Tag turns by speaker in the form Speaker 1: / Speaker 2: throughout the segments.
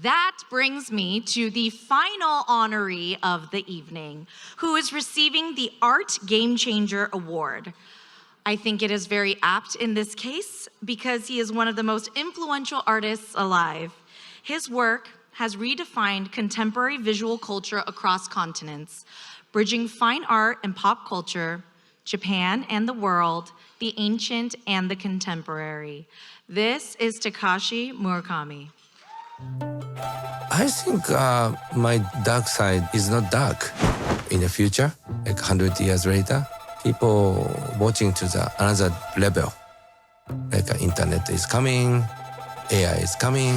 Speaker 1: That brings me to the final honoree of the evening, who is receiving the Art Game Changer Award. I think it is very apt in this case because he is one of the most influential artists alive. His work has redefined contemporary visual culture across continents, bridging fine art and pop culture, Japan and the world, the ancient and the contemporary. This is Takashi Murakami.
Speaker 2: I think my dark side is not dark. In the future, like 100 years later, people watching to the another level. Like internet is coming, AI is coming.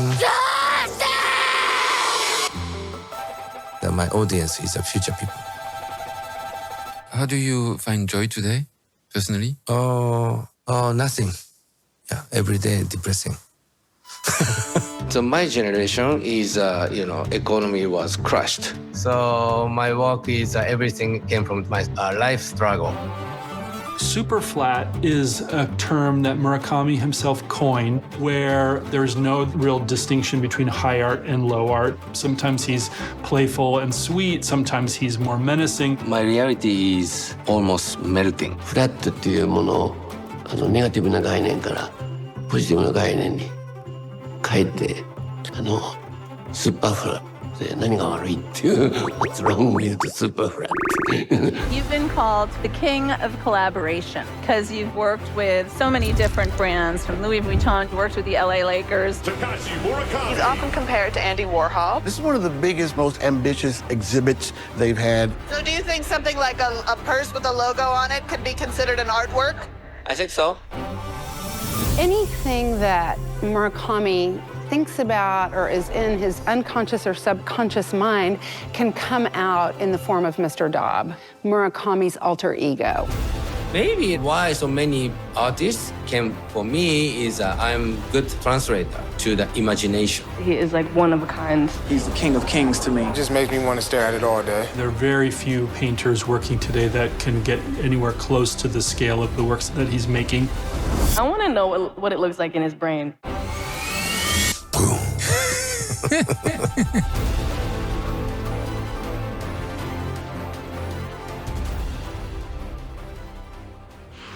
Speaker 2: My audience is the future people.
Speaker 3: How do you find joy today, personally?
Speaker 2: Nothing. Yeah, every day depressing. So my generation is, economy was crushed. So my work is everything came from my life struggle.
Speaker 4: Superflat is a term that Murakami himself coined, where there's no real distinction between high art and low art. Sometimes he's playful and sweet, sometimes he's more menacing.
Speaker 2: My reality is almost melting.
Speaker 5: フラットっていうものをネガティブな概念からポジティブな概念に変えてスーパーフラットで何が悪いっていう What's wrong with the Superflat?
Speaker 6: You've been called the king of collaboration because you've worked with so many different brands, from Louis Vuitton, you worked with the LA Lakers.
Speaker 7: Takashi Murakami.
Speaker 8: He's often compared to Andy Warhol.
Speaker 9: This is one of the biggest, most ambitious exhibits they've had.
Speaker 8: So do you think something like a purse with a logo on it could be considered an artwork?
Speaker 2: I think so.
Speaker 10: Anything that Murakami thinks about or is in his unconscious or subconscious mind can come out in the form of Mr. Daub, Murakami's alter ego.
Speaker 2: Maybe why so many artists came for me is I'm good translator to the imagination.
Speaker 11: He is like one of a kind.
Speaker 12: He's the king of kings to me.
Speaker 13: It just makes me want to stare at it all day.
Speaker 4: There are very few painters working today that can get anywhere close to the scale of the works that he's making.
Speaker 11: I want to know what it looks like in his brain.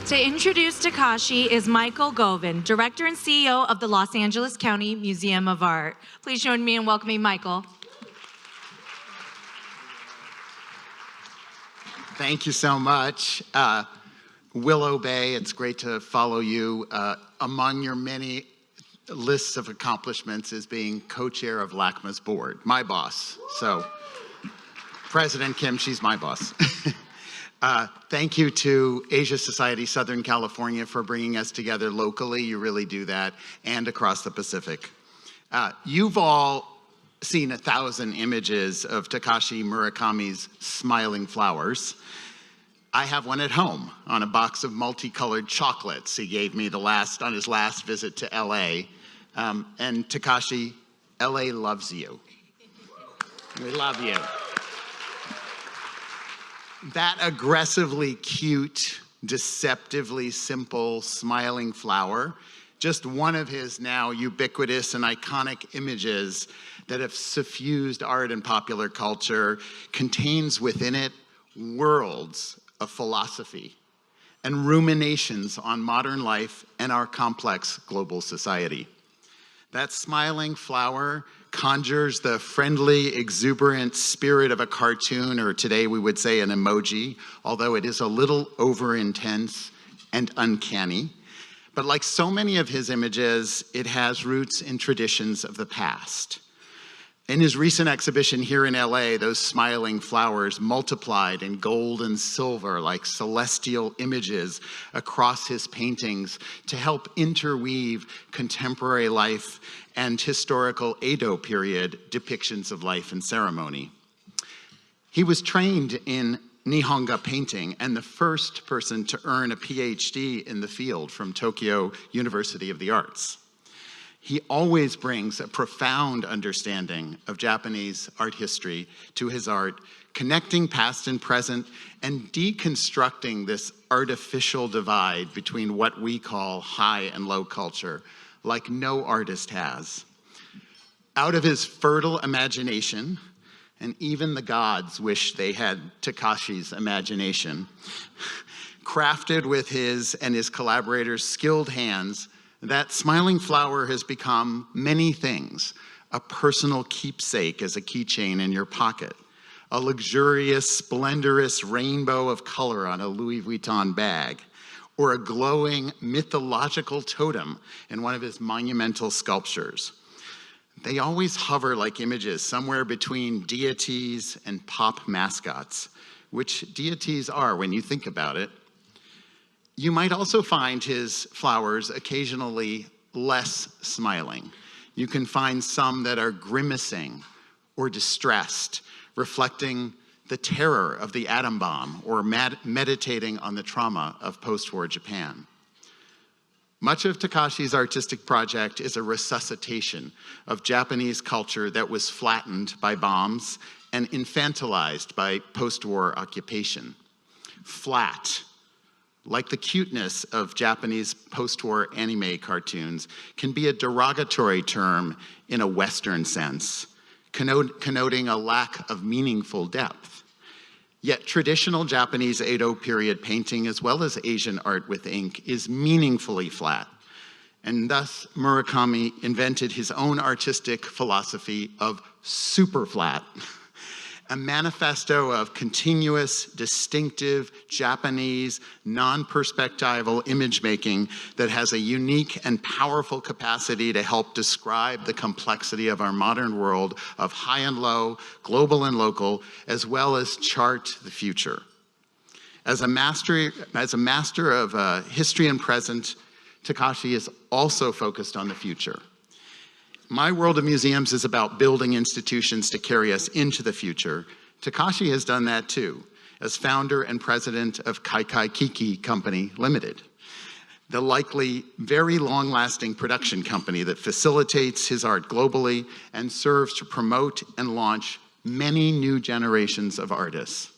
Speaker 1: To introduce Takashi is Michael Govan, Director and CEO of the Los Angeles County Museum of Art. Please join me in welcoming Michael.
Speaker 14: Thank you so much. Willow Bay, it's great to follow you. Among your many lists of accomplishments is being co-chair of LACMA's board, my boss. So, President Kim, she's my boss. Thank you to Asia Society Southern California for bringing us together locally. You really do that, and across the Pacific. You've all seen 1,000 images of Takashi Murakami's smiling flowers. I have one at home on a box of multicolored chocolates he gave me on his last visit to LA. And Takashi, LA loves you. We love you. That aggressively cute, deceptively simple, smiling flower, just one of his now ubiquitous and iconic images that have suffused art and popular culture, contains within it worlds of philosophy and ruminations on modern life and our complex global society. That smiling flower conjures the friendly, exuberant spirit of a cartoon, or today we would say an emoji, although it is a little over-intense and uncanny. But like so many of his images, it has roots in traditions of the past. In his recent exhibition here in LA, those smiling flowers multiplied in gold and silver like celestial images across his paintings to help interweave contemporary life and historical Edo period depictions of life and ceremony. He was trained in Nihonga painting and the first person to earn a PhD in the field from Tokyo University of the Arts. He always brings a profound understanding of Japanese art history to his art, connecting past and present and deconstructing this artificial divide between what we call high and low culture, like no artist has. Out of his fertile imagination, and even the gods wish they had Takashi's imagination, crafted with his and his collaborators' skilled hands, that smiling flower has become many things: a personal keepsake as a keychain in your pocket, a luxurious, splendorous rainbow of color on a Louis Vuitton bag, or a glowing mythological totem in one of his monumental sculptures. They always hover like images somewhere between deities and pop mascots, which deities are when you think about it. You might also find his flowers occasionally less smiling. You can find some that are grimacing or distressed, reflecting the terror of the atom bomb or meditating on the trauma of post-war Japan. Much of Takashi's artistic project is a resuscitation of Japanese culture that was flattened by bombs and infantilized by post-war occupation. Flat, like the cuteness of Japanese post-war anime cartoons, can be a derogatory term in a Western sense, connoting a lack of meaningful depth. Yet traditional Japanese Edo period painting, as well as Asian art with ink, is meaningfully flat. And thus, Murakami invented his own artistic philosophy of Superflat, a manifesto of continuous, distinctive, Japanese, non-perspectival image making that has a unique and powerful capacity to help describe the complexity of our modern world of high and low, global and local, as well as chart the future. As a master of history and present, Takashi is also focused on the future. My World of Museums is about building institutions to carry us into the future. Takashi has done that too, as founder and president of Kaikai Kiki Company Limited, the likely very long-lasting production company that facilitates his art globally and serves to promote and launch many new generations of artists.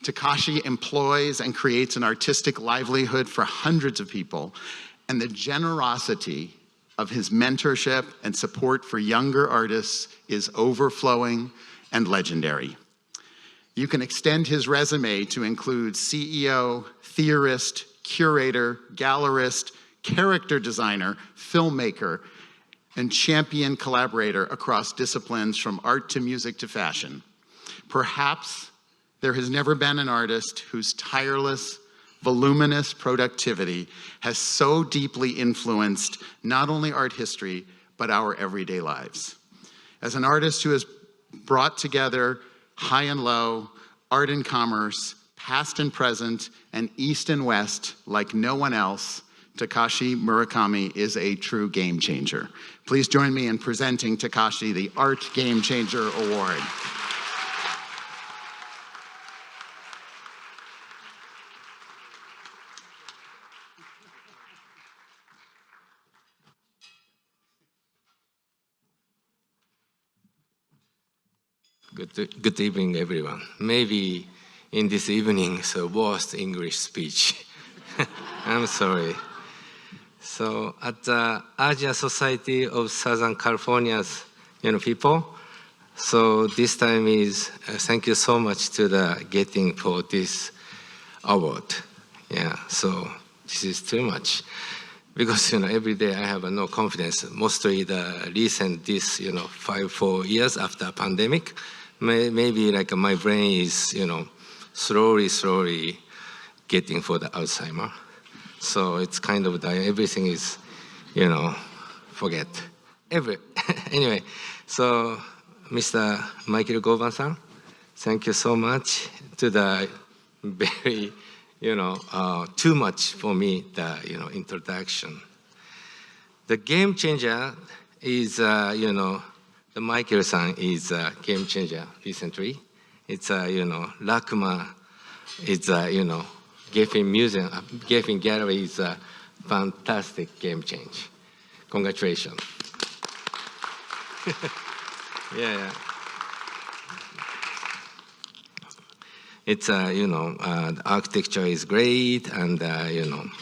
Speaker 14: Takashi employs and creates an artistic livelihood for hundreds of people, and the generosity of his mentorship and support for younger artists is overflowing and legendary. You can extend his resume to include CEO, theorist, curator, gallerist, character designer, filmmaker, and champion collaborator across disciplines from art to music to fashion. Perhaps there has never been an artist whose tireless, voluminous productivity has so deeply influenced not only art history, but our everyday lives. As an artist who has brought together high and low, art and commerce, past and present, and east and west like no one else, Takashi Murakami is a true game changer. Please join me in presenting Takashi the Art Game Changer Award.
Speaker 2: Good evening, everyone. Maybe in this evening's worst English speech. I'm sorry. So at the Asia Society of Southern California's people, so this time is thank you so much to the getting for this award. Yeah, so this is too much. Because every day I have no confidence. Mostly the recent 4 years after pandemic, maybe like my brain is slowly getting for the Alzheimer. So it's kind of everything is forget. Anyway, so Mr. Michael Govan-san, thank you so much to the very too much for me, the introduction. The game changer is, the Michael-san is a game changer recently. It's, LACMA, it's, Govan Museum, Govan Gallery is a fantastic game change. Congratulations. Yeah. It's, the architecture is great, and,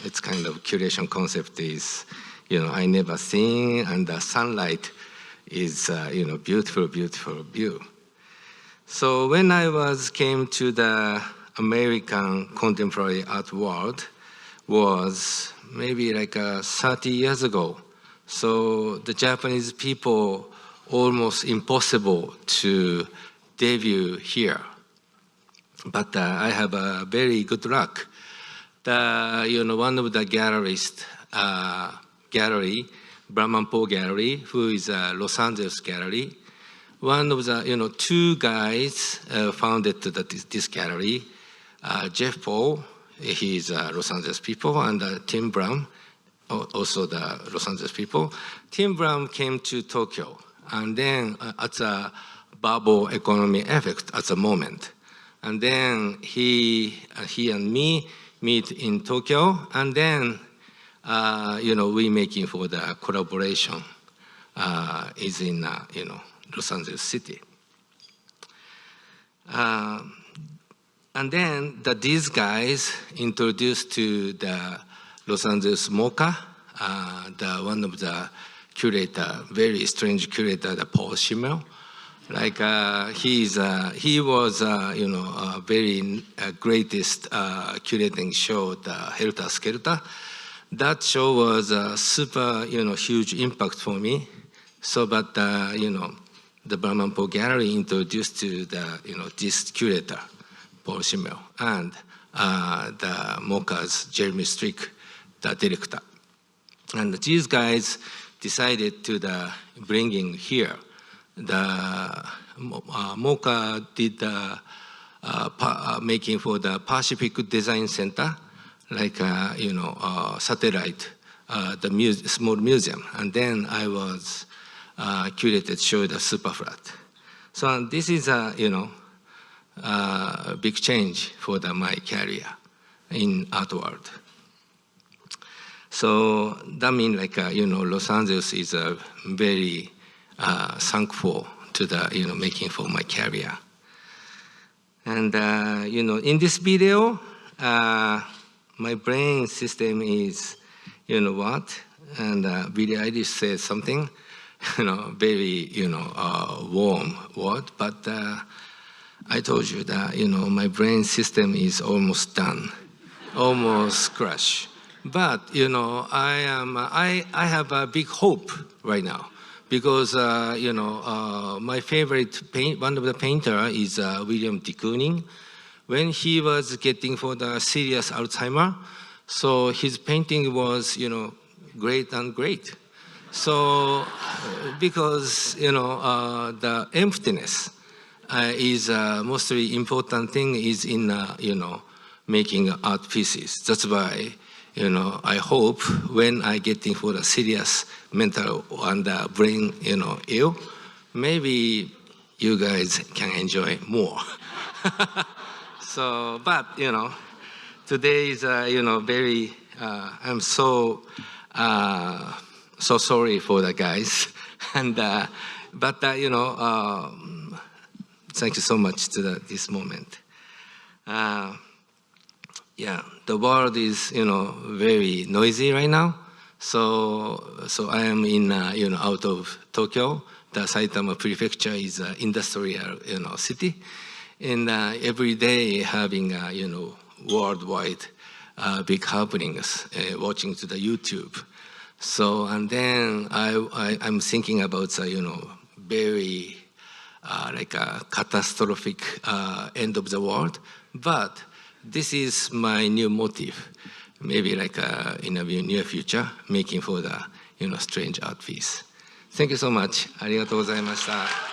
Speaker 2: it's kind of curation concept is, I never seen, and the sunlight is, beautiful, beautiful view. So when I came to the American contemporary art world was maybe like 30 years ago. So the Japanese people almost impossible to debut here. But I have a very good luck. One of the gallerists, gallery, Blum Poe Gallery, who is a Los Angeles gallery, one of the, two guys founded this gallery, Jeff Paul, he's Los Angeles people, and Tim Blum, also the Los Angeles people. Tim Blum came to Tokyo, and then at a bubble economy effect at the moment. And then he and me meet in Tokyo, and then, we making for the collaboration is in, Los Angeles City. And then these guys introduced to the Los Angeles MOCA, one of the curator, very strange curator, the Paul Schimmel. Like he was, very greatest curating show, the Helter Skelter. That show was a super, huge impact for me. So, but the Blum Poe Gallery introduced to the, this curator, Paul Schimmel, and the MOCA's Jeremy Strick, the director. And these guys decided to bring in here. The MOCA did the making for the Pacific Design Center, like satellite, the small museum, and then I was curated show the Superflat. So this is a big change for my career in art world. So that means like Los Angeles is a very thankful to the making for my career. And in this video, my brain system is what, and Billie Eilish says something, very warm word, but I told you that my brain system is almost done, almost crushed. But I have a big hope right now. Because, my favorite one of the painter is William de Kooning. When he was getting for the serious Alzheimer, so his painting was, great and great. So, because, the emptiness is mostly important thing is in, making art pieces. That's why, I hope when I getting for the serious mental and brain, ill, maybe you guys can enjoy more. So, but, today is, very, I'm so sorry for the guys. And, but, thank you so much to this moment. Yeah, the world is, very noisy right now. So I am in, out of Tokyo. The Saitama Prefecture is an industrial, city. And every day having, worldwide big happenings, watching to the YouTube. So, and then I'm thinking about, very, like a catastrophic end of the world. But this is my new motive. Maybe like in a near future, making for the, strange art piece. Thank you so much. ありがとうございました。